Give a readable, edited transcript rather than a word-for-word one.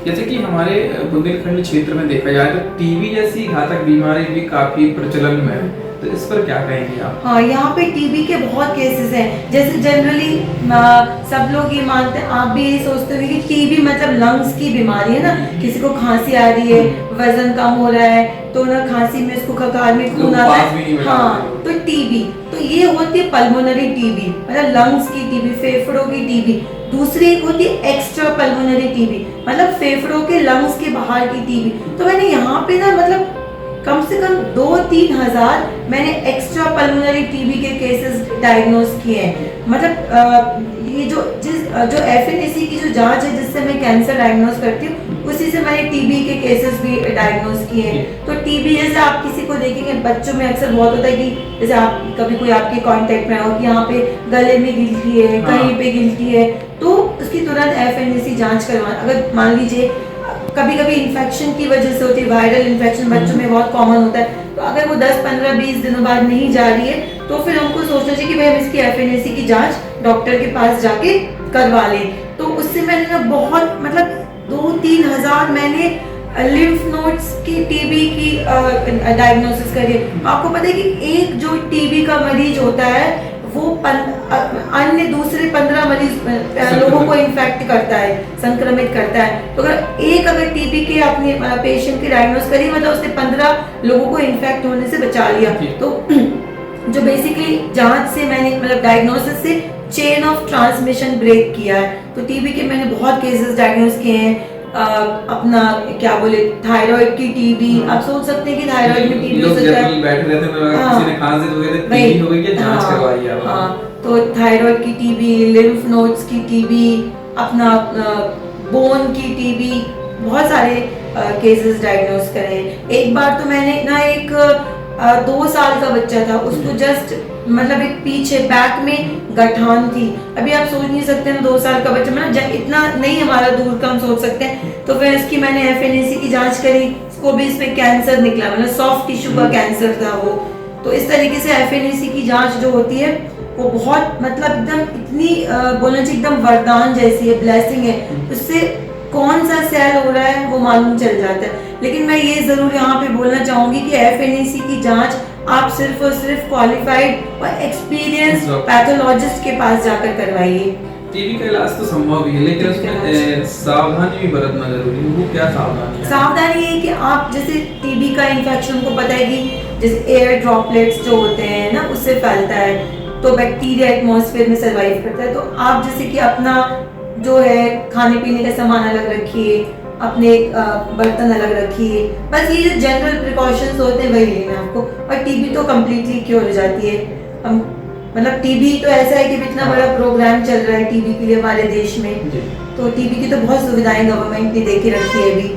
जैसे कि हमारे बुंदेलखंड क्षेत्र में देखा जाए तो टीबी जैसी घातक बीमारी भी काफी प्रचलन में है, तो इस पर क्या कहेंगे आप? हाँ, यहाँ पे टीबी के बहुत केसेस हैं। जैसे जनरली सब लोग ये मानते हैं, आप भी यही सोचते हो कि टीबी मतलब लंग्स की बीमारी है ना, किसी को खांसी आ रही है, वजन कम हो रहा है तो ना खांसी में उसको खकार में खून आता है, हाँ, तो टीबी। तो ये होती है पल्मोनरी टीबी, मतलब लंग्स की टीबी, फेफड़ों की टीबी। दूसरी एक होती है एक्स्ट्रा पल्मोनरी टीबी, मतलब फेफड़ों के लंग्स के बाहर की टीबी। तो मैंने यहाँ पे ना मतलब कम से कम 2-3 हजार मैंने एक्स्ट्रा पल्मोनरी टीबी के केसेस डायग्नोज किए हैं। मतलब ये जो FNAC की जो जांच है जिससे मैं कैंसर डायग्नोज करती हूँ, उसी से मैंने टीबी के केसेस भी डायग्नोज किए हैं। तो टीबी जैसे आप किसी को देखेंगे, बच्चों में अक्सर बहुत होता है कि जैसे आप कभी कोई आपके कांटेक्ट में हो कि यहाँ पे गले में गिल्टी है, कहीं पे गिल्टी है, तो उसकी तुरंत FNAC जांच करवा। अगर मान लीजिए कभी कभी इन्फेक्शन की वजह से होती है, वायरल इन्फेक्शन बच्चों में बहुत कॉमन होता है, तो अगर वो 10, 15, 20 दिनों बाद नहीं जा रही है तो फिर हमको सोचना चाहिए कि भाई हम इसकी FNAC की जांच डॉक्टर के पास जाके करवा लें। तो उससे मैंने ना बहुत मतलब 2-3 हजार मैंने लिम्फ नोड्स की टीबी की डायग्नोसिस करी है। आपको पता है कि एक जो टीबी का मरीज होता है वो अन्य दूसरे 15 मरीज लोगों को इन्फेक्ट करता है, संक्रमित करता है। तो अगर टीबी के अपने पेशेंट की डायग्नोस करी, मतलब उसने 15 लोगों को इन्फेक्ट होने से बचा लिया। तो जो बेसिकली जांच से मैंने मतलब डायग्नोसिस से चेन ऑफ ट्रांसमिशन ब्रेक किया है। तो टीबी के मैंने बहुत केसेस डायग्नोस किए हैं। अपना क्या बोले, थायराइड की टीबी, आप सोच सकते हैं कि थायराइड में टीबी हो सकता है। बैठे रहते हैं, किसी ने खांसी तो टीबी हो गई, क्या जांच करवाई है? हाँ, तो थायराइड की टीबी, लिम्फ नोड्स की टीबी, अपना बोन की टीबी, बहुत सारे केसेस डायग्नोस करे। एक बार तो मैंने ना एक 2 साल का बच्चा था, उसको जस्ट मतलब एक पीछे बैक में गठान थी। अभी आप सोच नहीं सकते ना 2 साल का बच्चा, मतलब इतना नहीं हमारा दूर का हम सोच सकते हैं। तो फिर इसकी मैंने FNAC की जांच करी, उसको भी इसमें कैंसर निकला, मतलब सॉफ्ट टिश्यू का कैंसर था वो। तो इस तरीके से FNAC की जांच जो होती है वो बहुत मतलब एकदम इतनी बोलना चाहिए एकदम वरदान जैसी है, ब्लेसिंग है। उससे कौन सा सेल हो रहा है वो मालूम चल जाता है। लेकिन मैं ये जरूर यहाँ पे बोलना चाहूंगी कि FNAC की जांच आप सिर्फ और सिर्फ क्वालिफाइड और एक्सपीरियंस पैथोलॉजिस्ट के पास जाकर करवाइए। टीबी का इलाज तो संभव ही है, लेकिन उसमें सावधानी भी बरतना जरूरी है। वो क्या सावधानी है? सावधानी है कि आप जैसे टीबी का इन्फेक्शन को पता है कि जैसे एयर ड्रॉपलेट्स जो होते हैं ना उससे फैलता है, तो बैक्टीरिया एटमॉस्फेयर में सर्वाइव करता है। तो आप जैसे कि अपना जो है खाने पीने का सामान अलग रखिए, अपने बर्तन अलग रखिए, बस ये जो जनरल प्रिकॉशंस होते हैं वही लेना आपको। और टीबी तो कम्प्लीटली क्योर हो जाती है। हम मतलब टीबी तो ऐसा है कि इतना बड़ा प्रोग्राम चल रहा है टीबी के लिए हमारे देश में, तो टीबी की तो बहुत सुविधाएं गवर्नमेंट ने दे के रखी है अभी।